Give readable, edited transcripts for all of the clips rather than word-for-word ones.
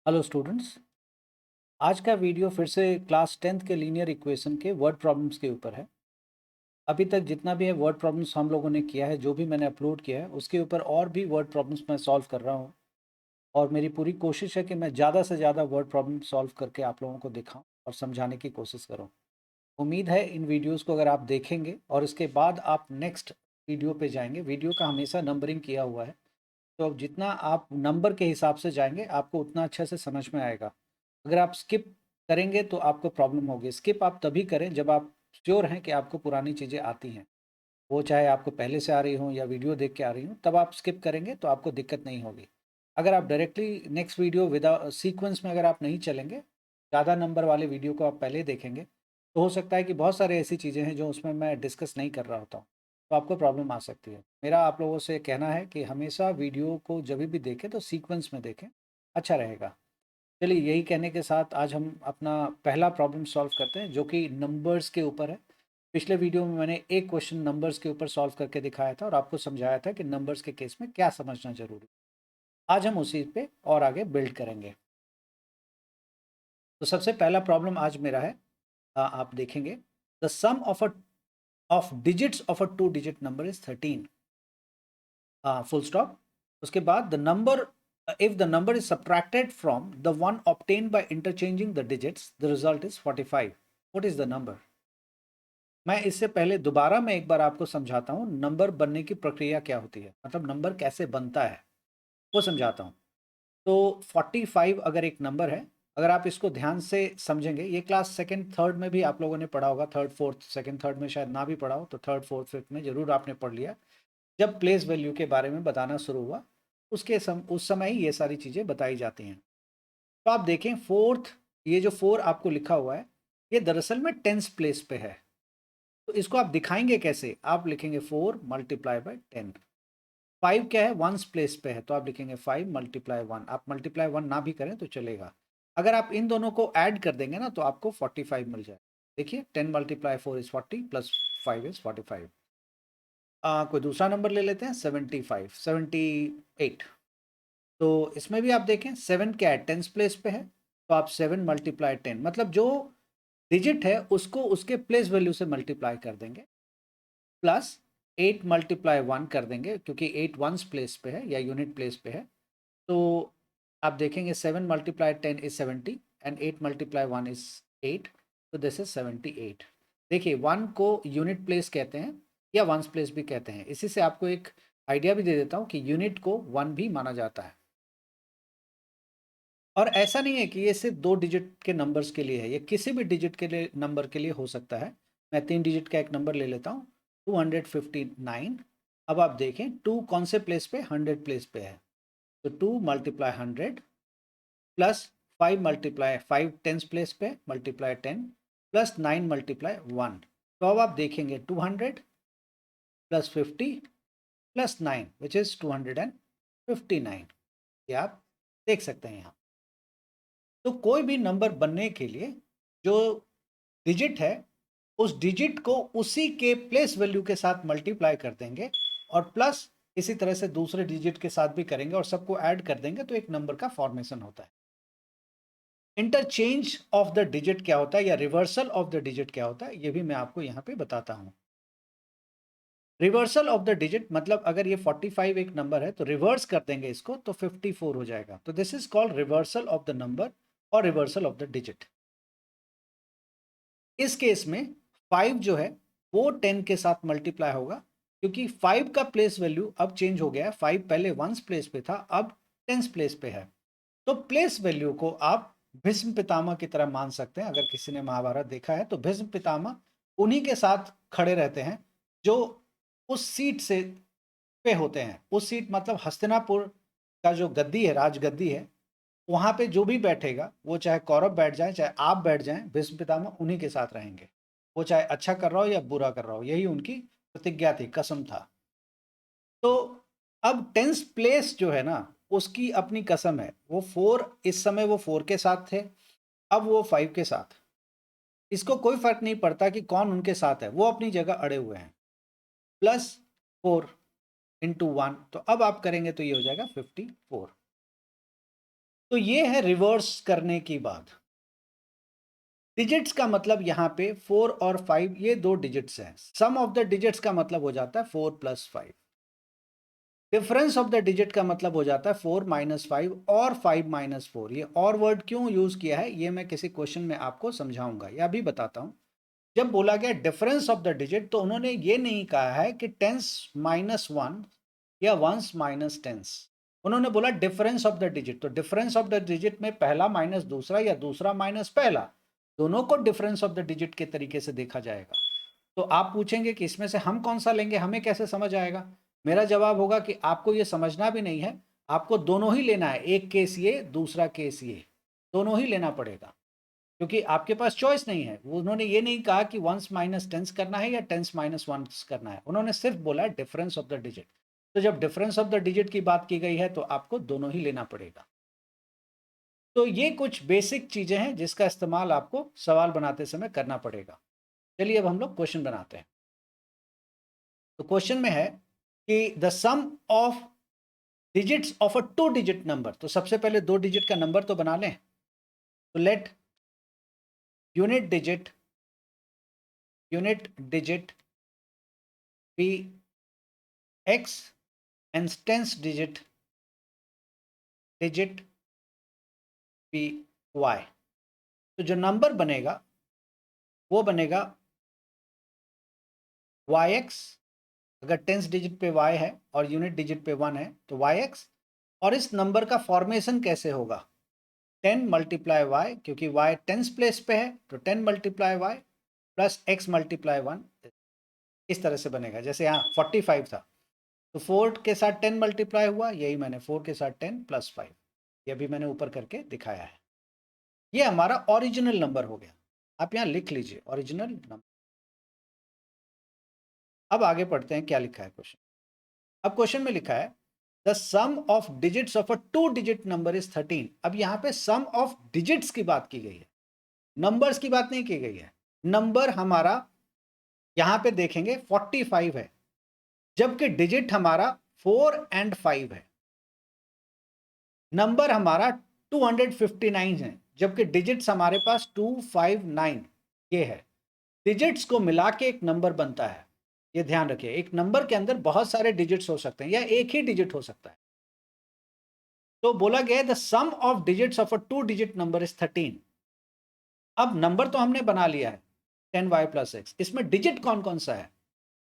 Hello students. आज का video फिर से क्लास 10th के लीनियर इक्वेशन के वर्ड प्रॉब्लम्स के ऊपर है। अभी तक जितना भी है वर्ड प्रॉब्लम्स हम लोगों ने किया है, जो भी मैंने अपलोड किया है उसके ऊपर और भी वर्ड प्रॉब्लम्स मैं सॉल्व कर रहा हूँ। और मेरी पूरी कोशिश है कि मैं ज़्यादा से ज़्यादा वर्ड प्रॉब्लम सॉल्व करके आप लोगों को दिखाऊं और समझाने की कोशिश करूँ। उम्मीद है इन वीडियोज़ को अगर आप देखेंगे और इसके बाद आप नेक्स्ट वीडियो पे जाएंगे, वीडियो का हमेशा नंबरिंग किया हुआ है, तो अब जितना आप नंबर के हिसाब से जाएंगे आपको उतना अच्छे से समझ में आएगा। अगर आप स्किप करेंगे तो आपको प्रॉब्लम होगी। स्किप आप तभी करें जब आप श्योर हैं कि आपको पुरानी चीज़ें आती हैं, वो चाहे आपको पहले से आ रही हो या वीडियो देख के आ रही हो, तब आप स्किप करेंगे तो आपको दिक्कत नहीं होगी। अगर आप directly next video without sequence में अगर आप नहीं चलेंगे, ज़्यादा नंबर वाले वीडियो को आप पहले देखेंगे, तो हो सकता है कि बहुत सारे ऐसी चीज़ें हैं जो उसमें मैं डिस्कस नहीं कर रहा होता हूँ, तो आपको प्रॉब्लम आ सकती है। मेरा आप लोगों से कहना है कि हमेशा वीडियो को जब भी देखें तो सीक्वेंस में देखें, अच्छा रहेगा। चलिए, यही कहने के साथ आज हम अपना पहला प्रॉब्लम सॉल्व करते हैं, जो कि नंबर्स के ऊपर है। पिछले वीडियो में मैंने एक क्वेश्चन नंबर्स के ऊपर सॉल्व करके दिखाया था और आपको समझाया था कि नंबर्स के केस में क्या समझना जरूरी। आज हम उसी पे और आगे बिल्ड करेंगे। तो सबसे पहला प्रॉब्लम आज मेरा है, आप देखेंगे, the sum of digits of a 2 digit number is 13, full stop. उसके बाद the number, if the number is subtracted from the one obtained by interchanging the digits, the result is 45. What is the number? मैं इससे पहले दोबारा मैं एक बार आपको समझाता हूँ नंबर बनने की प्रक्रिया क्या होती है, मतलब नंबर कैसे बनता है वो समझाता हूँ। तो 45 अगर एक नंबर है, अगर आप इसको ध्यान से समझेंगे, ये क्लास सेकंड थर्ड में भी आप लोगों ने पढ़ा होगा, थर्ड फोर्थ, सेकंड थर्ड में शायद ना भी पढ़ा हो, तो थर्ड फोर्थ फिफ्थ में जरूर आपने पढ़ लिया। जब प्लेस वैल्यू के बारे में बताना शुरू हुआ, उस समय ही ये सारी चीज़ें बताई जाती हैं। तो आप देखें फोर्थ, ये जो 4 आपको लिखा हुआ है, ये दरअसल में टेंस प्लेस पे है। तो इसको आप दिखाएंगे कैसे? आप लिखेंगे 4 मल्टीप्लाई बाय 10। 5 क्या है? वंस प्लेस पे है, तो आप लिखेंगे 5 मल्टीप्लाई 1। आप मल्टीप्लाई 1 ना भी करें तो चलेगा। अगर आप इन दोनों को ऐड कर देंगे ना तो आपको 45 मिल जाए। देखिए 10 मल्टीप्लाई 4 इज 40 प्लस 5 इज 45। कोई दूसरा नंबर ले लेते हैं, 75, 78। तो इसमें भी आप देखें 7 क्या है? टेंस प्लेस पे है, तो आप 7 मल्टीप्लाई 10, मतलब जो डिजिट है उसको उसके प्लेस वैल्यू से मल्टीप्लाई कर देंगे, प्लस 8 मल्टीप्लाई 1 कर देंगे, क्योंकि 8 वंस प्लेस पे है या यूनिट प्लेस पे है। तो आप देखेंगे 7 multiply 10 is 70 and 8 multiply 1 is 8, तो दिस इज 78। देखिए 1 को यूनिट प्लेस कहते हैं या वंस प्लेस भी कहते हैं। इसी से आपको एक आइडिया भी दे देता हूँ कि यूनिट को 1 भी माना जाता है। और ऐसा नहीं है कि ये सिर्फ 2 डिजिट के नंबर्स के लिए है, ये किसी भी डिजिट के लिए नंबर के लिए हो सकता है। मैं 3 डिजिट का एक नंबर ले लेता हूँ, 259। अब आप देखें 2 कौन से प्लेस पे? 100 प्लेस पे है, तो 2 multiply 100 plus 5 multiply 5 tens place पे मल्टीप्लाई 10 प्लस 9 मल्टीप्लाई 1। तो अब आप देखेंगे 200 प्लस 50 प्लस 9 विच इज 259। ये आप देख सकते हैं यहाँ। तो कोई भी नंबर बनने के लिए जो डिजिट है, उस डिजिट को उसी के प्लेस वैल्यू के साथ मल्टीप्लाई कर देंगे और प्लस इसी तरह से दूसरे डिजिट के साथ भी करेंगे और सबको ऐड कर देंगे, तो एक नंबर का फॉर्मेशन होता है। इंटरचेंज ऑफ द डिजिट क्या होता है या रिवर्सल ऑफ द डिजिट क्या होता है, ये भी मैं आपको यहाँ पे बताता हूँ। रिवर्सल ऑफ द डिजिट मतलब अगर ये 45 एक नंबर है तो रिवर्स कर देंगे इसको तो 54 हो जाएगा। तो this is called reversal of the number और रिवर्सल ऑफ द डिजिट। इस केस में 5 जो है वो 10 के साथ मल्टीप्लाई होगा, क्योंकि 5 का प्लेस वैल्यू अब चेंज हो गया है। 5 पहले वंस प्लेस पे था, अब टेंस प्लेस पे है। तो प्लेस वैल्यू को आप भीष्म पितामह की तरह मान सकते हैं। अगर किसी ने महाभारत देखा है तो भीष्म पितामह उन्हीं के साथ खड़े रहते हैं जो उस सीट से पे होते हैं। उस सीट मतलब हस्तिनापुर का जो गद्दी है, राजगद्दी है, वहां पे जो भी बैठेगा, वो चाहे कौरव बैठ जाए चाहे आप बैठ जाएं, भीष्म पितामह उन्हीं के साथ रहेंगे। वो चाहे अच्छा कर रहा हो या बुरा कर रहा हो, यही उनकी प्रतिज्ञा थी, कसम था। तो अब टेंस प्लेस जो है ना, उसकी अपनी कसम है। वो 4, इस समय वो 4 के साथ थे, अब वो 5 के साथ। इसको कोई फर्क नहीं पड़ता कि कौन उनके साथ है, वो अपनी जगह अड़े हुए हैं। प्लस 4 इंटू 1, तो अब आप करेंगे तो ये हो जाएगा 54। तो ये है रिवर्स करने की बात। डिजिट्स का मतलब यहाँ पे 4 और 5 ये दो डिजिट्स हैं। सम ऑफ द डिजिट्स का मतलब हो जाता है 4 + 5। डिफरेंस ऑफ द डिजिट का मतलब हो जाता है 4 - 5 और 5 - 4। ये और वर्ड क्यों यूज किया है ये मैं किसी क्वेश्चन में आपको समझाऊंगा या भी बताता हूं। जब बोला गया डिफरेंस ऑफ द डिजिट तो उन्होंने ये नहीं कहा है कि टेंस -1 या वंस माइनस टेंस। उन्होंने बोला डिफरेंस ऑफ द डिजिट। तो डिफरेंस ऑफ द डिजिट में पहला माइनस दूसरा या दूसरा माइनस पहला, दोनों को डिफरेंस ऑफ द डिजिट के तरीके से देखा जाएगा। तो आप पूछेंगे कि इसमें से हम कौन सा लेंगे, हमें कैसे समझ आएगा? मेरा जवाब होगा कि आपको ये समझना भी नहीं है, आपको दोनों ही लेना है। एक केस ये, दूसरा केस ये, दोनों ही लेना पड़ेगा, क्योंकि आपके पास चॉइस नहीं है। वो उन्होंने ये नहीं कहा कि वंस माइनस टेंस करना है या टेंस माइनस वंस करना है, उन्होंने सिर्फ बोला डिफरेंस ऑफ द डिजिट। तो जब डिफरेंस ऑफ द डिजिट की बात की गई है तो आपको दोनों ही लेना पड़ेगा। तो ये कुछ बेसिक चीजें हैं जिसका इस्तेमाल आपको सवाल बनाते समय करना पड़ेगा। चलिए अब हम लोग क्वेश्चन बनाते हैं। तो क्वेश्चन में है कि the sum of digits of a 2 digit number. तो सबसे पहले 2 डिजिट का नंबर तो बना लें। तो let unit digit be x and tens digit be y। तो जो नंबर बनेगा वो बनेगा yx, अगर टेंस डिजिट पे y है और यूनिट डिजिट पे 1 है तो yx। और इस नंबर का फॉर्मेशन कैसे होगा? 10 × y, क्योंकि y टेंस प्लेस पे है तो 10 × y प्लस x × 1। इस तरह से बनेगा। जैसे यहाँ 45 था तो 4 के साथ 10 मल्टीप्लाई हुआ, यही मैंने 4 के साथ 10 + 5, ये भी मैंने ऊपर करके दिखाया है। ये हमारा ओरिजिनल नंबर हो गया। आप यहाँ लिख लीजिए ओरिजिनल नंबर। अब आगे पढ़ते हैं क्या लिखा है क्वेश्चन। अब क्वेश्चन में लिखा है the sum of digits of a 2 digit number is 13। अब यहाँ पे सम ऑफ डिजिट्स की बात की गई है, नंबर्स की बात नहीं की गई है। नंबर हमारा यहाँ पे देखेंगे 45 है, जबकि डिजिट हमारा 4 और 5 है। नंबर हमारा 259 है, जबकि डिजिट्स हमारे पास 259 ये है। डिजिट्स को मिला के एक नंबर बनता है, ये ध्यान रखिए। एक नंबर के अंदर बहुत सारे डिजिट्स हो सकते हैं या एक ही डिजिट हो सकता है। तो बोला गया the sum of digits of a 2 digit number is 13। अब नंबर तो हमने बना लिया है 10y + x। इसमें डिजिट कौन कौन सा है?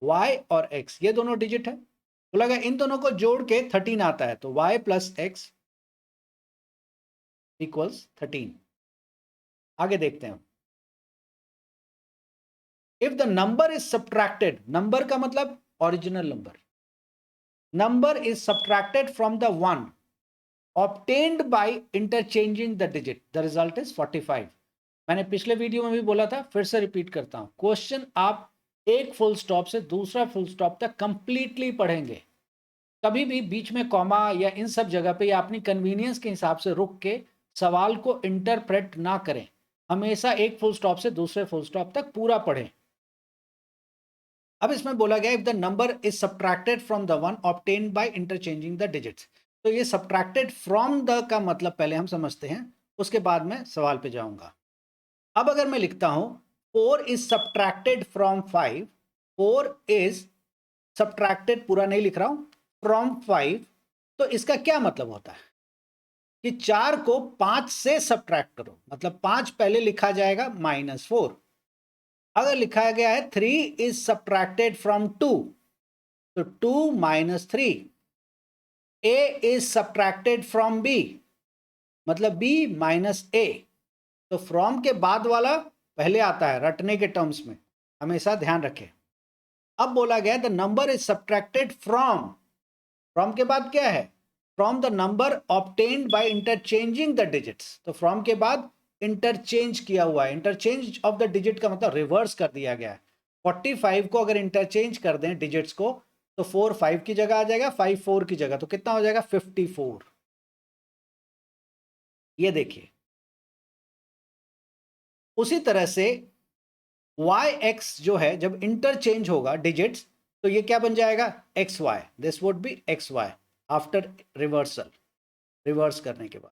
y और x, ये दोनों डिजिट है। बोला गया इन दोनों को जोड़ के 13 आता है, तो y + x = 13। आगे देखते हैं। If the number is subtracted, number का मतलब original number, number is subtracted from the one obtained by interchanging the digit, the result is 45। मैंने पिछले वीडियो में भी बोला था, फिर से रिपीट करता हूं। क्वेश्चन आप एक फुल स्टॉप से दूसरा फुल स्टॉप तक कंप्लीटली पढ़ेंगे। कभी भी बीच में कॉमा या इन सब जगह पे या अपनी कन्वीनियंस के हिसाब से रुक के सवाल को इंटरप्रेट ना करें। हमेशा एक फुल स्टॉप से दूसरे फुल स्टॉप तक पूरा पढ़ें। अब इसमें बोला गया if the number is subtracted from the one obtained by interchanging the digits. तो ये सब्ट्रैक्टेड फ्रॉम द का मतलब पहले हम समझते हैं, उसके बाद मैं सवाल पे जाऊंगा। अब अगर मैं लिखता हूं 4 is subtracted from 5, 4 is subtracted, पूरा नहीं लिख रहा हूं, फ्रॉम 5, तो इसका क्या मतलब होता है कि 4 को 5 से सब्ट्रैक्ट करो, मतलब 5 पहले लिखा जाएगा -4। अगर लिखा गया है 3 इज सब्ट्रैक्टेड फ्रॉम 2, तो 2 - 3। A is subtracted from B, मतलब B - A। तो फ्रॉम के बाद वाला पहले आता है रटने के टर्म्स में, हमेशा ध्यान रखें। अब बोला गया the number is subtracted from, from के बाद क्या है? From the number obtained by interchanging the digits. तो फ्रॉम के बाद इंटरचेंज किया हुआ है। इंटरचेंज ऑफ द डिजिट का मतलब रिवर्स कर दिया गया है। 45 को अगर इंटरचेंज कर दें डिजिट्स को तो 4 5 की जगह आ जाएगा, 5 4 की जगह, तो कितना हो जाएगा? 54। ये देखिए उसी तरह से yx जो है जब इंटरचेंज होगा डिजिट्स तो ये क्या बन जाएगा? xy। This would be xy after reversal, reverse करने के बाद।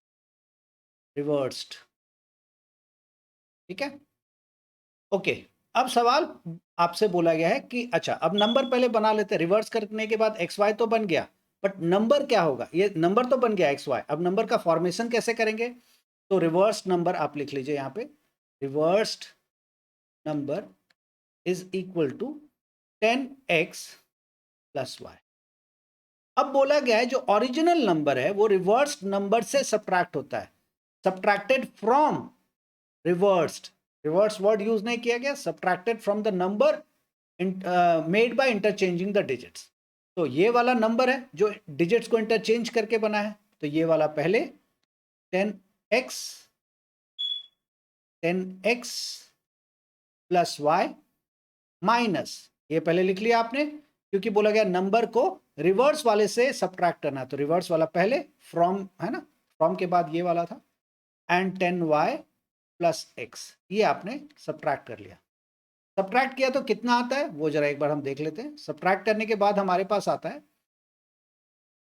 रिवर्स्ड। ठीक है, ओके। अब सवाल आपसे बोला गया है कि अच्छा अब नंबर पहले बना लेते हैं, रिवर्स करने के बाद एक्स वाई तो बन गया, बट नंबर क्या होगा? ये नंबर तो बन गया एक्स वाई, अब नंबर का फॉर्मेशन कैसे करेंगे? तो रिवर्स नंबर आप लिख लीजिए यहाँ पे, reversed number is equal to 10x plus Y. अब बोला गया है जो ओरिजिनल नंबर है वो रिवर्स्ड नंबर से सब्ट्रैक्ट होता है, subtracted from reversed, reverse word use नहीं किया गया, subtracted from the number made by interchanging the digits. तो ये वाला नंबर है जो डिजिट्स को इंटरचेंज करके बना है, तो ये वाला पहले 10x प्लस वाई माइनस, ये पहले लिख लिया आपने क्योंकि बोला गया नंबर को रिवर्स वाले से सब्ट्रैक्ट करना, तो रिवर्स वाला पहले, फ्रॉम है ना, फ्रॉम के बाद ये वाला था, एंड 10y प्लस एक्स, ये आपने सब्ट्रैक्ट कर लिया। सब्ट्रैक्ट किया तो कितना आता है वो जरा एक बार हम देख लेते हैं। सब्ट्रैक्ट करने के बाद हमारे पास आता है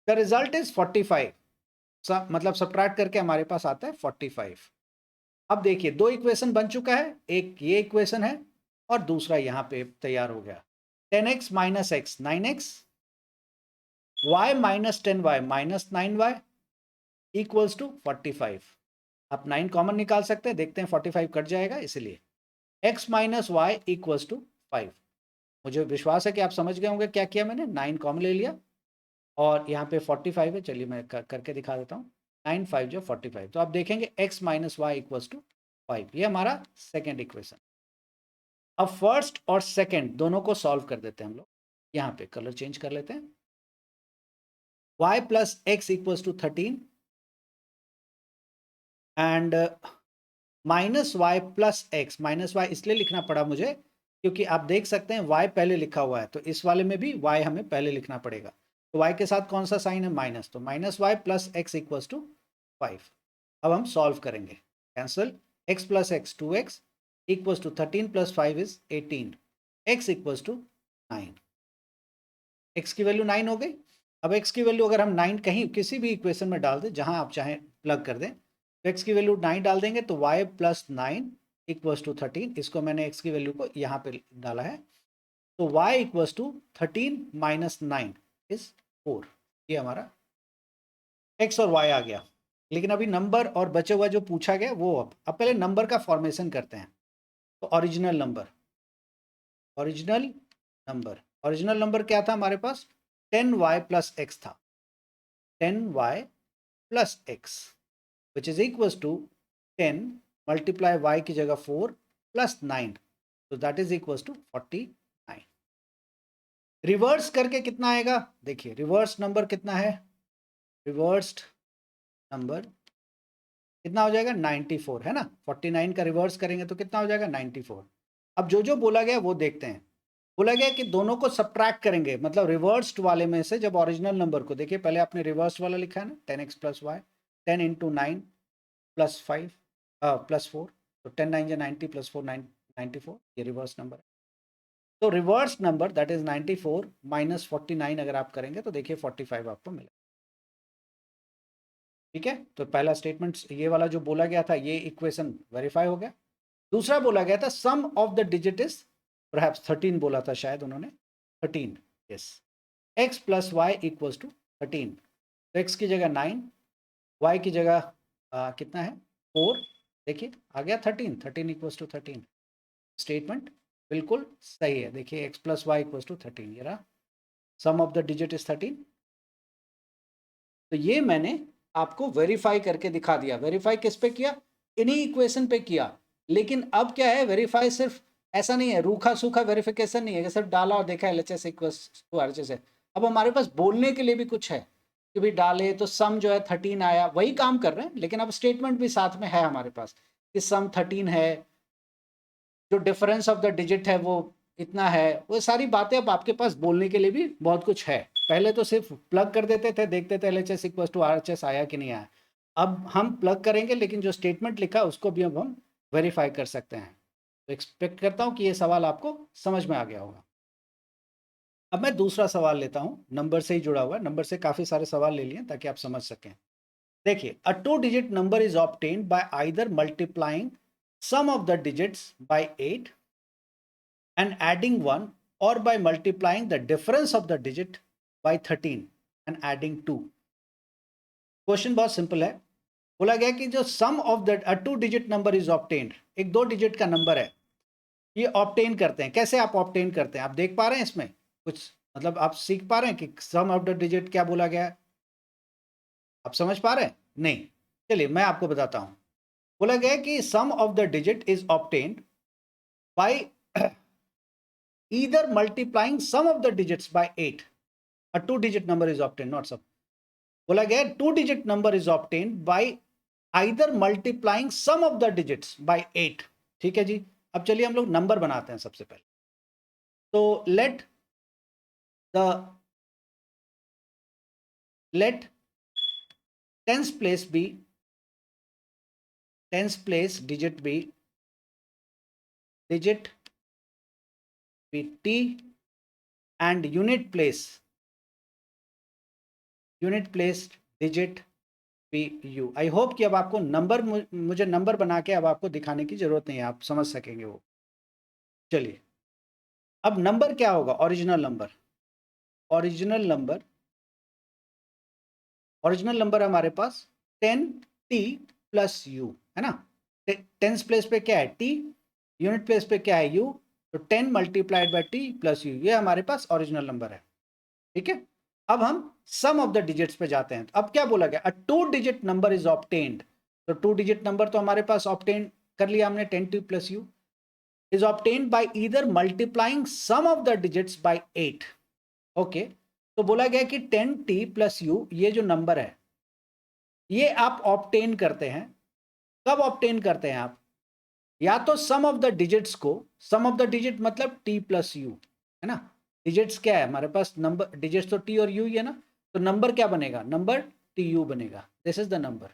द रिजल्ट इज 45, मतलब सब्ट्रैक्ट करके हमारे पास आता है 45। अब देखिए दो इक्वेशन बन चुका है, एक ये इक्वेशन है और दूसरा यहाँ पे तैयार हो गया, 10x minus x 9x, y minus 10y minus 9y equals to 45। आप 9 कॉमन निकाल सकते हैं, देखते हैं 45 कट जाएगा, इसलिए x minus y equals to 5। मुझे विश्वास है कि आप समझ गए होंगे क्या किया मैंने, 9 कॉमन ले लिया और यहाँ पे 45 है, चलिए मैं करके दिखा देता हूँ, 9 5 जो 45, तो आप देखेंगे x minus y equals to 5, ये हमारा सेकेंड इक्वेशन। अब फर्स्ट और सेकेंड दोनों को सॉल्व कर देते हैं हम लोग, यहाँ पे कलर चेंज कर लेते हैं, y plus x equals to 13 and minus y plus x, minus y इसलिए लिखना पड़ा मुझे क्योंकि आप देख सकते हैं y पहले लिखा हुआ है, तो इस वाले में भी y हमें पहले लिखना पड़ेगा, तो y के साथ कौन सा साइन है, माइनस, तो minus y plus x equals to 5। अब हम सॉल्व करेंगे, cancel, x plus x 2x equals to 13 plus 5 is 18, x equals to 9, x की वैल्यू 9 हो गई। अब x की वैल्यू अगर हम 9 कहीं किसी भी इक्वेशन में डाल दें, जहां आप चाहें प्लग कर दें, तो x की वैल्यू 9 डाल देंगे तो y प्लस 9 इक्वल्स टू 13, इसको मैंने x की वैल्यू को यहाँ पे डाला है, तो y equals to 13 minus 9 is 4, ये हमारा x और y आ गया। लेकिन अभी नंबर और बचे हुआ जो पूछा गया वो, अब पहले नंबर का फॉर्मेशन करते हैं। तो original number, original number, original number क्या था हमारे पास, 10y प्लस एक्स था, 10y plus x which is equals to 10 multiply y की जगह 4 प्लस 9, तो that is equals to 49। Reverse करके कितना आएगा, देखिए रिवर्स नंबर कितना है, रिवर्स्ड नंबर कितना हो जाएगा 94, है ना, 49 का रिवर्स करेंगे तो कितना हो जाएगा 94। अब जो जो बोला गया वो देखते हैं, बोला गया कि दोनों को सब्ट्रैक्ट करेंगे, मतलब रिवर्स्ड वाले में से जब ओरिजिनल नंबर को, देखिए पहले आपने रिवर्स वाला लिखा है ना 10x plus y, 10 into 9 plus 5 plus 4, तो 10 9 90 प्लस 4 94, ये रिवर्स नंबर है। तो reverse number that is 94 minus 49 अगर आप करेंगे तो देखिए 45 आपको मिलेगा। ठीक है, तो पहला स्टेटमेंट ये वाला जो बोला गया था ये इक्वेशन वेरीफाई हो गया। दूसरा बोला गया था sum of the digit is perhaps 13 बोला था शायद उन्होंने, 13, yes, x plus y equals to 13, तो x की जगह 9, y की जगह कितना है 4, देखिए आ गया 13, 13 इक्वल्स टू 13, स्टेटमेंट बिल्कुल सही है। देखिए x plus y equals to 13, ये रहा, sum of the digit is 13। तो ये मैंने आपको वेरीफाई करके दिखा दिया। वेरीफाई किस पे किया, इन्हीं इक्वेशन पे किया। लेकिन अब क्या है, वेरीफाई सिर्फ ऐसा नहीं है, रूखा सूखा वेरिफिकेशन नहीं है कि सिर्फ डाला और देखा LHS इक्वल्स टू RHS है। अब हमारे पास बोलने के लिए भी कुछ है कि भाई डाले तो सम जो है 13 आया, वही काम कर रहे हैं, लेकिन अब स्टेटमेंट भी साथ में है हमारे पास कि सम 13 है, जो डिफरेंस ऑफ द डिजिट है वो इतना है, वो सारी बातें अब आपके पास बोलने के लिए भी बहुत कुछ है। पहले तो सिर्फ प्लग कर देते थे, देखते थे LHS इक्वल टू RHS आया कि नहीं आया। अब हम प्लग करेंगे, लेकिन जो स्टेटमेंट लिखा उसको भी अब हम वेरीफाई कर सकते हैं। तो एक्सपेक्ट करता हूँ कि ये सवाल आपको समझ में आ गया होगा। अब मैं दूसरा सवाल लेता हूँ, नंबर से ही जुड़ा हुआ है, नंबर से काफ़ी सारे सवाल ले लिए ताकि आप समझ सकें। देखिए, a 2-digit number is obtained by either multiplying sum of the digits by 8 and adding 1, or by multiplying the difference of the digit by 13 and adding 2. Question बहुत सिंपल है। बोला गया कि जो sum of the two digit number is obtained, एक 2 digit का number है, ये ऑब्टेन करते हैं। कैसे आप ऑब्टेन करते हैं? आप देख पा रहे हैं इसमें कुछ, मतलब आप सीख पा रहे हैं कि सम ऑफ द डिजिट क्या बोला गया है? आप समझ पा रहे हैं? नहीं, चलिए मैं आपको बताता हूं। बोला गया है कि sum of the digit is obtained by either multiplying sum of the digits by 8. A 2-digit number is obtained, not sum. बोला गया 2-digit number is obtained by either multiplying sum of the digits by 8. ठीक है जी। अब चलिए हम लोग number बनाते हैं सबसे पहले। तो let tens place be tens place digit be t and unit place digit be u. I hope कि अब आपको नंबर, मुझे नंबर बना के अब आपको दिखाने की जरूरत नहीं है, आप समझ सकेंगे वो। चलिए, अब नंबर क्या होगा? Original number. ओरिजिनल नंबर हमारे पास 10t प्लस u है ना। टेंस प्लेस पे क्या है? t, यूनिट प्लेस पे क्या है? u। तो 10 multiplied by t plus u, ये हमारे पास ओरिजिनल नंबर है। ठीक है, अब हम सम ऑफ द डिजिट्स पे जाते हैं। अब क्या बोला गया? अ 2-digit नंबर इज ऑब्टेन्ड। तो 2-digit नंबर तो हमारे पास ऑब्टेन कर लिया हमने, 10t plus u is obtained by either multiplying sum of the digits by 8. Okay, तो बोला गया कि 10t प्लस u, ये जो नंबर है ये आप ऑब्टेन करते हैं। कब ऑब्टेन करते हैं आप? या तो सम ऑफ द डिजिट्स को, सम ऑफ द डिजिट मतलब t प्लस u है ना। डिजिट्स क्या है हमारे पास? नंबर, डिजिट्स तो t और u ही है ना। तो नंबर क्या बनेगा? नंबर tu बनेगा। This is the number.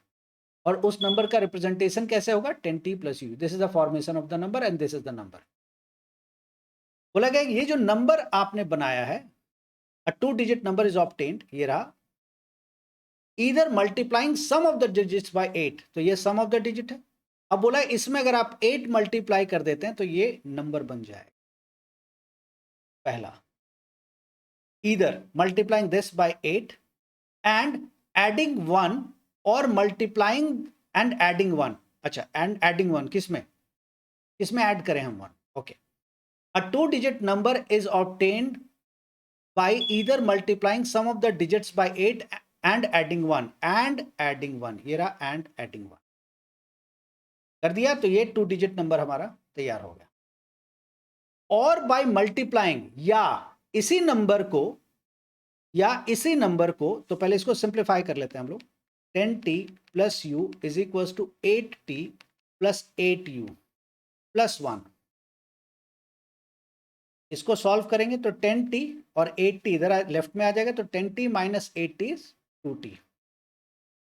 और उस नंबर का रिप्रेजेंटेशन कैसे होगा? 10t plus u। This is the formation of the number and this is the number. बोला गया ये जो नंबर आपने बनाया है, अ 2-digit नंबर इज ऑब्टेन्ड, ये रहा, either multiplying sum of the digits by 8। तो ये सम ऑफ द डिजिट है। अब बोला इसमें अगर आप 8 मल्टीप्लाई कर देते हैं तो ये नंबर बन जाएगा। पहला, either multiplying this by 8 and adding 1, और मल्टीप्लाइंग एंड एडिंग 1। अच्छा, एंड एडिंग 1 किसमें? किसमें ऐड करें हम 1? Okay, a 2-digit number is obtained by either multiplying sum of the digits by 8 and adding 1 ये रहा and adding 1 कर दिया। तो ये 2-digit नंबर हमारा तैयार हो गया। और by multiplying, या इसी नंबर को तो पहले इसको सिंप्लीफाई कर लेते हैं हम लोग। 10t plus u is equal to 8t plus 8u plus 1। इसको सॉल्व करेंगे तो 10t और 8t इधर लेफ्ट में आ जाएगा। तो 10t minus 8t is 2t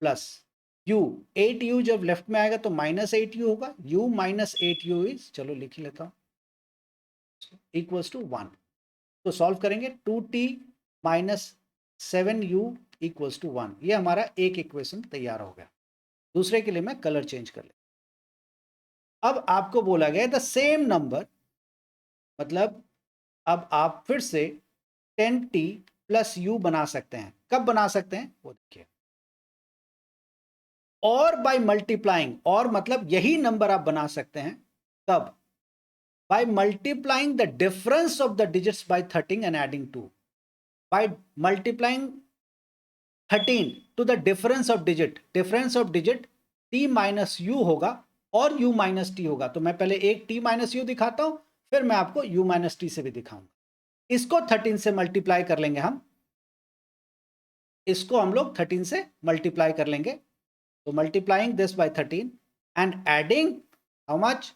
plus u, 8u जब लेफ्ट में आएगा तो माइनस 8u होगा। u माइनस 8u इज, चलो लिख लेता हूं, इक्वल्स टू 1। तो सॉल्व करेंगे 2t minus 7u equals to 1। ये हमारा एक इक्वेशन तैयार हो गया। दूसरे के लिए मैं कलर चेंज कर लेता। अब आपको बोला गया द सेम नंबर, मतलब अब आप फिर से 10t प्लस u बना सकते हैं। कब बना सकते हैं वो देखिए। और बाय मल्टीप्लाइंग, और मतलब यही नंबर आप बना सकते हैं कब? By multiplying the difference of the digits by 13 and adding 2। By multiplying 13 to the difference of digit t minus u होगा और u माइनस टी होगा। तो मैं पहले एक t माइनस u दिखाता हूं, फिर मैं आपको u माइनस टी से भी दिखाऊंगा। इसको 13 से मल्टीप्लाई कर लेंगे हम, इसको हम लोग 13 से मल्टीप्लाई कर लेंगे। तो multiplying this by 13 and adding how much?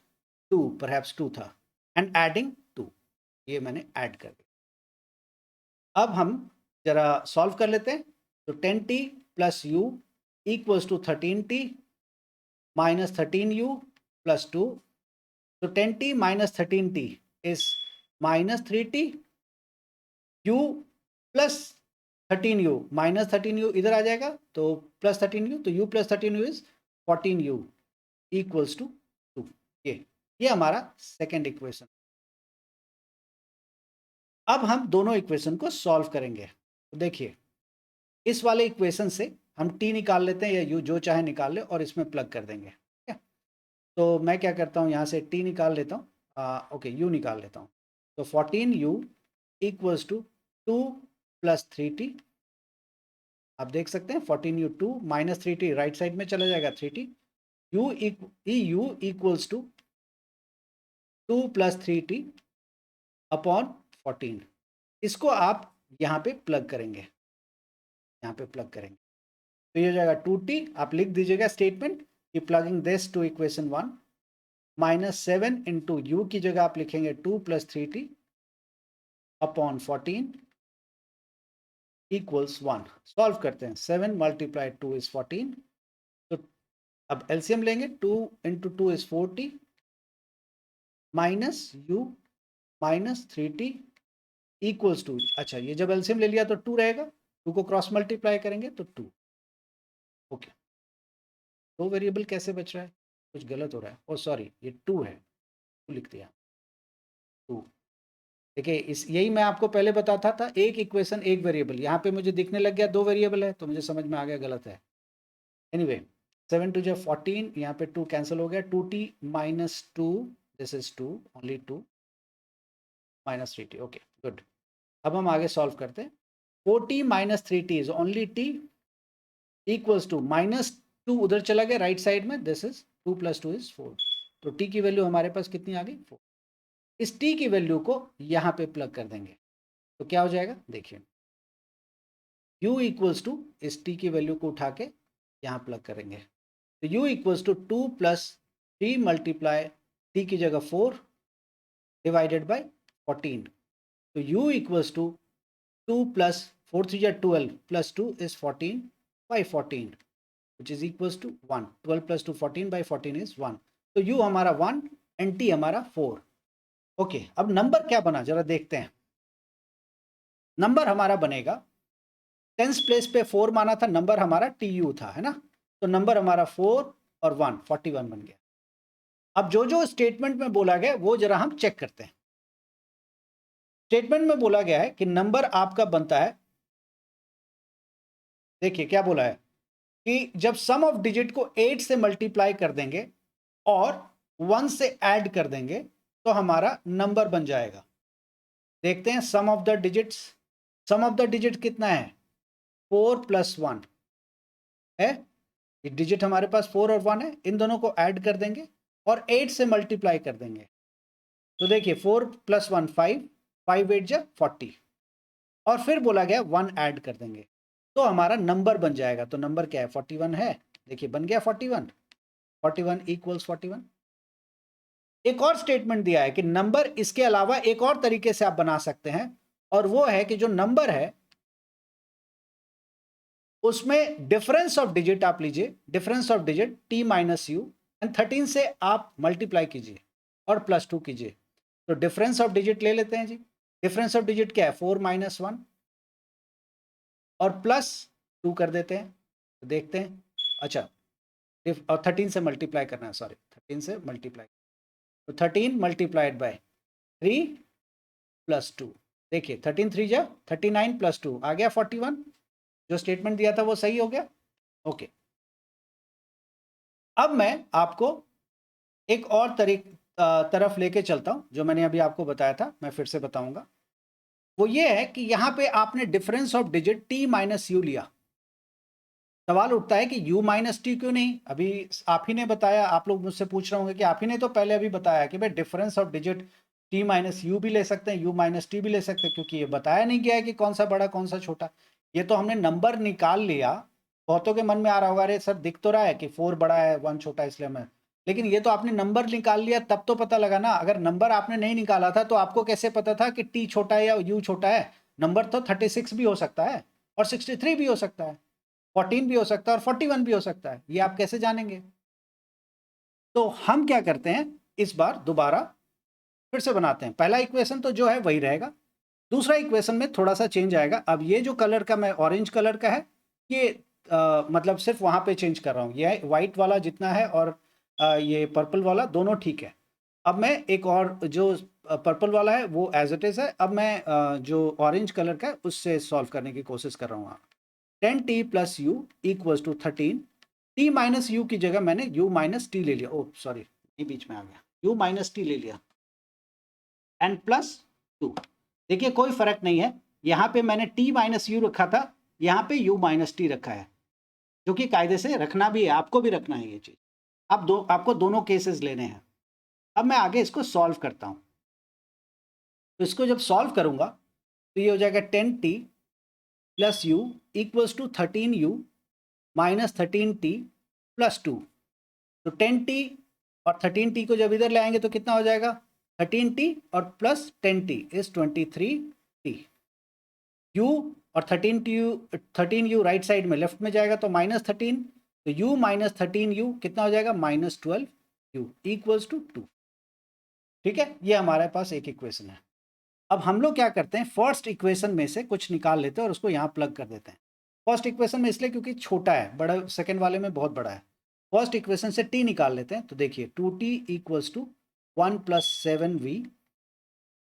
2, perhaps 2 था, एंड एडिंग 2, ये मैंने ऐड कर दिया। अब हम जरा सॉल्व कर लेते हैं। तो 10t plus u equals to 13t minus 13u plus 2। तो 10t minus 13t is minus 3t, u plus 13u minus 13u इधर आ जाएगा तो प्लस 13u, तो u plus 13u is 14u equals to 2। ये हमारा सेकेंड इक्वेशन। अब हम दोनों इक्वेशन को सॉल्व करेंगे। तो देखिए इस वाले इक्वेशन से हम t निकाल लेते हैं या u जो चाहे निकाल ले और इसमें प्लग कर देंगे, ठीक है। तो मैं क्या करता हूँ, यहाँ से t निकाल लेता हूँ, ओके u निकाल लेता हूँ। तो 14u equals to 2 plus 3t। आप देख सकते हैं 14u 2 minus 3t right side में चला जाएगा 3t। u equals to 2 plus 3t upon 14। इसको आप यहाँ पे प्लग करेंगे, यहाँ पे प्लग करेंगे तो ये हो जाएगा 2t। आप लिख दीजिएगा स्टेटमेंट कि plugging this to equation 1 minus 7 into u की जगह आप लिखेंगे 2 plus 3t upon 14 equals 1। Solve करते हैं, 7 मल्टीप्लाई 2 इज 14। तो अब एलसीएम लेंगे, 2 into 2 is 4t minus u minus 3t equals to, अच्छा ये जब एलसीएम ले लिया तो 2 रहेगा, 2 को क्रॉस मल्टीप्लाई करेंगे तो 2। ओके, दो वेरिएबल कैसे बच रहा है, कुछ गलत हो रहा है। ओ सॉरी, ये 2 है, 2 लिख दिया 2। देखिए इस यही मैं आपको पहले बताता था, एक इक्वेशन एक वेरिएबल, यहाँ पे मुझे दिखने लग गया 2 वेरिएबल है तो मुझे समझ में आ गया गलत है। एनीवे 7 टू जो 14, यहाँ पे 2 कैंसिल हो गया, 2t minus 2 this is 2 only 2 minus 3t। Okay good. अब हम आगे सॉल्व करते हैं। 4t minus 3t is only t equals to minus 2 उधर चला गया राइट साइड में, दिस इज 2 प्लस 2 इज 4। तो t की वैल्यू हमारे पास कितनी आ गई, 4। इस t की वैल्यू को यहाँ पे प्लग कर देंगे तो क्या हो जाएगा, देखिए u इक्वल्स टू इस t की वैल्यू को उठा के यहाँ प्लग करेंगे तो u equals to 2 plus 3 multiply t की जगह 4 डिवाइडेड बाय 14। तो u equals to 2 plus 4 3 12 plus 2 is 14 by 14 which is equals to 1। 12 plus 2 14 by 14 is 1। तो u हमारा 1 एंड t हमारा 4। ओके, अब नंबर क्या बना जरा देखते हैं। नंबर हमारा बनेगा, टेंस प्लेस पे 4 माना था, नंबर हमारा tu था, है ना। तो नंबर हमारा 4 और 1 41 बन गया। अब जो जो स्टेटमेंट में बोला गया वो जरा हम चेक करते हैं। स्टेटमेंट में बोला गया है कि नंबर आपका बनता है, देखिए क्या बोला है कि जब सम ऑफ डिजिट को 8 से मल्टीप्लाई कर देंगे और 1 से ऐड कर देंगे तो हमारा नंबर बन जाएगा। देखते हैं sum of the digits. Sum of the digit कितना है, 4 प्लस 1 है, ये डिजिट हमारे पास 4 और 1 है, इन दोनों को ऐड कर देंगे और 8 से मल्टीप्लाई कर देंगे। तो देखिए 4 प्लस 1 5, 5 8 जा 40 और फिर बोला गया 1 ऐड कर देंगे तो हमारा नंबर बन जाएगा। तो नंबर क्या है, 41 है। देखिए बन गया 41, 41 इक्वल्स 41। एक और स्टेटमेंट दिया है कि नंबर इसके अलावा एक और तरीके से आप बना सकते हैं और वो है कि जो नंबर है उसमें डिफरेंस ऑफ डिजिट आप लीजिए, difference of digit t minus you and 13 से आप मल्टीप्लाई कीजिए और प्लस 2 कीजिए। तो डिफरेंस ऑफ डिजिट ले लेते हैं जी। डिफरेंस ऑफ डिजिट क्या है, 4 माइनस 1 और प्लस 2 कर देते हैं। तो देखते हैं, अच्छा और 13 से मल्टीप्लाई करना है, सॉरी 13 से मल्टीप्लाई। तो 13 मल्टीप्लाइड बाय 3 प्लस 2, देखिए 13 3 जा 39 प्लस 2 आ गया 41। जो स्टेटमेंट दिया था वो सही हो गया। ओके, अब मैं आपको एक और तरफ लेके चलता हूं, जो मैंने अभी आपको बताया था मैं फिर से बताऊंगा। वो ये है कि यहां पे आपने difference of digit t minus you लिया। सवाल उठता है कि u माइनस टी क्यों नहीं, अभी आप ही ने बताया, आप लोग मुझसे पूछ रहे होंगे कि आप ही ने तो पहले अभी बताया कि भाई difference of digit t minus you भी ले सकते हैं, u माइनस टी भी ले सकते हैं, क्योंकि ये बताया नहीं गया है कि कौन सा बड़ा कौन सा छोटा। ये तो हमने नंबर निकाल लिया। बहुतों के मन में आ रहा होगा अरे सर दिख तो रहा है कि 4 बड़ा है 1 छोटा है, इसलिए मैं, लेकिन ये तो आपने नंबर निकाल लिया तब तो पता लगा ना। अगर नंबर आपने नहीं निकाला था तो आपको कैसे पता था कि t छोटा है या u छोटा है। नंबर तो 36 भी हो सकता है और 63 भी हो सकता है, 14 भी हो सकता है और 41 भी हो सकता है, ये आप कैसे जानेंगे। तो हम क्या करते हैं, इस बार दोबारा फिर से बनाते हैं। पहला इक्वेशन तो जो है वही रहेगा, दूसरा इक्वेशन में थोड़ा सा चेंज आएगा। अब ये जो कलर का मैं ऑरेंज कलर का है, ये मतलब सिर्फ वहाँ पे चेंज कर रहा हूँ। ये वाइट वाला जितना है और ये पर्पल वाला दोनों ठीक है। अब मैं एक और जो पर्पल वाला है वो एज इट इज़ है। अब मैं जो ऑरेंज कलर का है उससे सॉल्व करने की कोशिश कर रहा हूँ। 10t plus u equals to 13। T minus u की जगह मैंने यू माइनस टी ले लिया। ओह सॉरी, ये बीच में आ गया, यू माइनस टी ले लिया एंड प्लस 2। देखिए कोई फर्क नहीं है, यहाँ पे मैंने t माइनस यू रखा था, यहाँ पे u माइनस टी रखा है, जो कि कायदे से रखना भी है, आपको भी रखना है ये चीज। अब आपको दोनों केसेस लेने हैं। अब मैं आगे इसको सॉल्व करता हूँ। तो इसको जब सॉल्व करूंगा तो ये हो जाएगा 10t plus u equals to 13u minus 13t plus 2। तो 10t और 13t को जब इधर ले आएंगे तो कितना हो जाएगा, 13t और plus 10t is 23t। u और 13u राइट साइड में लेफ्ट में जाएगा तो -13, तो u माइनस 13u कितना हो जाएगा, -12u इक्वल्स टू 2। ठीक है, ये हमारे पास एक इक्वेशन है। अब हम लोग क्या करते हैं, फर्स्ट इक्वेशन में से कुछ निकाल लेते हैं और उसको यहाँ प्लग कर देते हैं। फर्स्ट इक्वेशन में इसलिए क्योंकि छोटा है, बड़ा सेकेंड वाले में बहुत बड़ा है। फर्स्ट इक्वेशन से t निकाल लेते हैं। तो देखिए 2t equals to 1 plus 7v।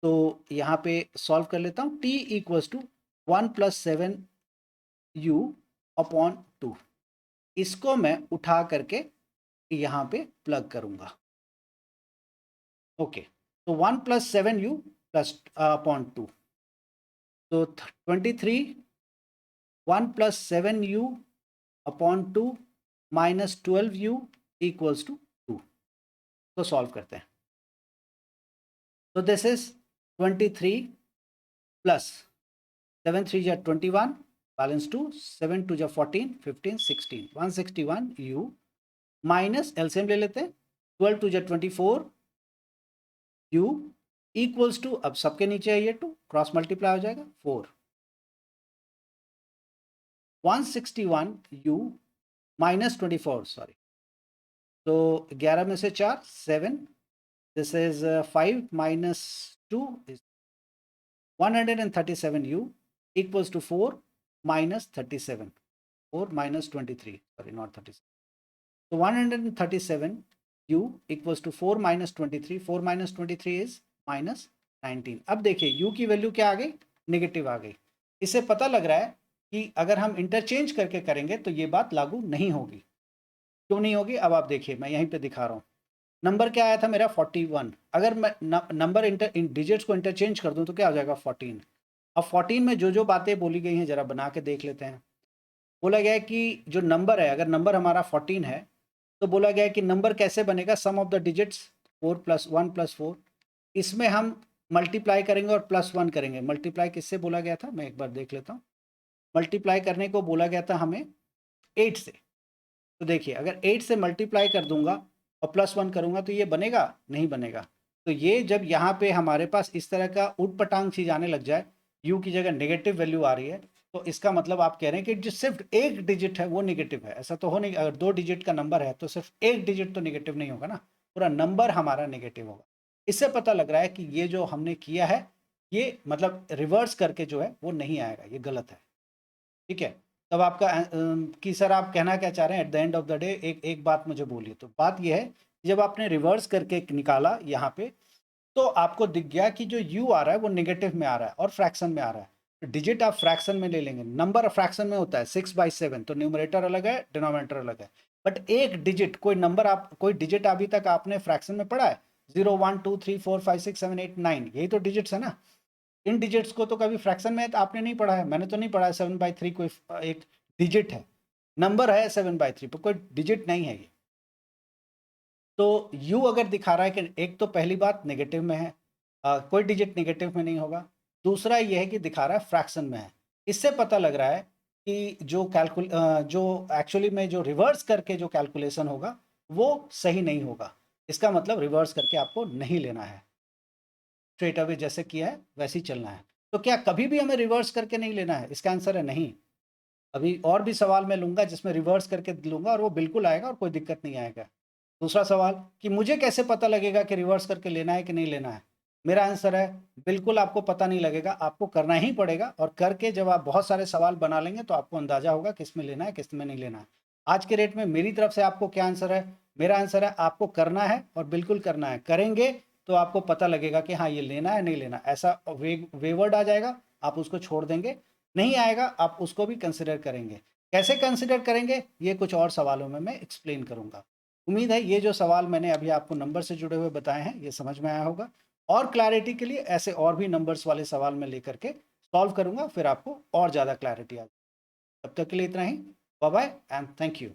तो यहाँ पे सॉल्व कर लेता हूँ। t equals to 1 plus 7u upon 2। इसको मैं उठा करके यहाँ पे प्लग करूँगा। ओके, तो 1 प्लस 7u प्लस अपॉन 2, तो 23 1 plus 7u upon 2 minus 12u equals to 2। तो सॉल्व करते हैं। तो दिस इज 23 प्लस 7 3 जा 21 बैलेंस 2 7 2 जा 14 15 16 161u माइनस एलसीएम ले लेते हैं 12 2 जा 24 u इक्वल्स टू, अब सबके नीचे है ये 2, क्रॉस मल्टीप्लाई हो जाएगा 4 161u माइनस 24 सॉरी। तो 11 में से 4 7, this is 5 minus 2 is 137u equals to 4 minus 37, 4 minus 23, sorry not 37. So 137u equals to 4 minus 23, 4 minus 23 is minus 19. अब देखिए u की वैल्यू क्या आ गई, नेगेटिव आ गई। इससे पता लग रहा है कि अगर हम इंटरचेंज करके करेंगे तो ये बात लागू नहीं होगी। क्यों नहीं होगी, अब आप देखिए, मैं यहीं पे दिखा रहा हूँ। नंबर क्या आया था मेरा 41, अगर मैं नंबर डिजिट्स को इंटरचेंज कर दूं तो क्या हो जाएगा 14। अब 14 में जो जो बातें बोली गई हैं जरा बना के देख लेते हैं। बोला गया है कि जो नंबर है, अगर नंबर हमारा 14 है तो बोला गया है कि नंबर कैसे बनेगा, sum of the digits 4 plus 1 plus 4। इसमें हम मल्टीप्लाई करेंगे और प्लस 1 करेंगे। मल्टीप्लाई किससे बोला गया था, मैं एक बार देख लेता हूँ। मल्टीप्लाई करने को बोला गया था हमें 8 से। तो देखिए अगर 8 से मल्टीप्लाई कर दूंगा और प्लस 1 करूंगा तो ये बनेगा, नहीं बनेगा। तो ये जब यहाँ पे हमारे पास इस तरह का उट पटांग चीज आने लग जाए, u की जगह नेगेटिव वैल्यू आ रही है, तो इसका मतलब आप कह रहे हैं कि जो सिर्फ एक डिजिट है वो नेगेटिव है। ऐसा तो हो नहीं, अगर 2 डिजिट का नंबर है तो सिर्फ एक डिजिट तो नेगेटिव नहीं होगा ना, पूरा नंबर हमारा नेगेटिव होगा। इससे पता लग रहा है कि ये जो हमने किया है ये मतलब रिवर्स करके जो है वो नहीं आएगा, ये गलत है। ठीक है, तब आपका कि सर आप कहना क्या चाह रहे हैं at the end of the day, एक बात मुझे बोलिए। तो बात यह है, जब आपने रिवर्स करके निकाला यहाँ पे तो आपको दिख गया कि जो u आ रहा है वो नेगेटिव में आ रहा है और फ्रैक्शन में आ रहा है। तो डिजिट आप फ्रैक्शन में ले लेंगे, नंबर फ्रैक्शन में होता है 6/7, तो न्यूमरेटर अलग है डिनोमिनेटर अलग है। बट एक डिजिट, कोई नंबर आप, कोई डिजिट अभी तक आपने फ्रैक्शन में पढ़ा है, 0 1 2 3 4 5 6 7 8 9, यही तो डिजिट्स है ना। इन डिजिट्स को तो कभी फ्रैक्शन में तो आपने नहीं पढ़ा है, मैंने तो नहीं पढ़ा है। 7/3 कोई एक डिजिट है, नंबर है 7/3 पर कोई डिजिट नहीं है ये। तो u अगर दिखा रहा है कि एक तो पहली बात नेगेटिव में है, कोई डिजिट नेगेटिव में नहीं होगा। दूसरा ये है कि दिखा रहा है फ्रैक्शन में है। इससे पता लग रहा है कि जो एक्चुअली में जो रिवर्स करके जो कैलकुलेशन होगा वो सही नहीं होगा। इसका मतलब रिवर्स करके आपको नहीं लेना है, स्ट्रेट अवे जैसे किया है वैसे ही चलना है। तो क्या कभी भी हमें रिवर्स करके नहीं लेना है, इसका आंसर है नहीं। अभी और भी सवाल मैं लूंगा जिसमें रिवर्स करके लूंगा और वो बिल्कुल आएगा और कोई दिक्कत नहीं आएगा। दूसरा सवाल कि मुझे कैसे पता लगेगा कि रिवर्स करके लेना है कि नहीं लेना है। मेरा आंसर है बिल्कुल आपको पता नहीं लगेगा, आपको करना ही पड़ेगा और करके जब आप बहुत सारे सवाल बना लेंगे तो आपको अंदाजा होगा किस में लेना है किस में नहीं लेना है। आज के रेट में मेरी तरफ से आपको क्या आंसर है? मेरा आंसर है आपको करना है और बिल्कुल करना है। करेंगे तो आपको पता लगेगा कि हाँ ये लेना है नहीं लेना, ऐसा वेवर्ड आ जाएगा आप उसको छोड़ देंगे, नहीं आएगा आप उसको भी कंसिडर करेंगे। कैसे कंसिडर करेंगे ये कुछ और सवालों में मैं एक्सप्लेन करूंगा। उम्मीद है ये जो सवाल मैंने अभी आपको नंबर से जुड़े हुए बताए हैं ये समझ में आया होगा। और क्लैरिटी के लिए ऐसे और भी नंबर्स वाले सवाल मैं लेकर के सॉल्व करूंगा, फिर आपको और ज़्यादा क्लैरिटी आ जाए। तब तक के लिए इतना ही। Bye bye and thank you.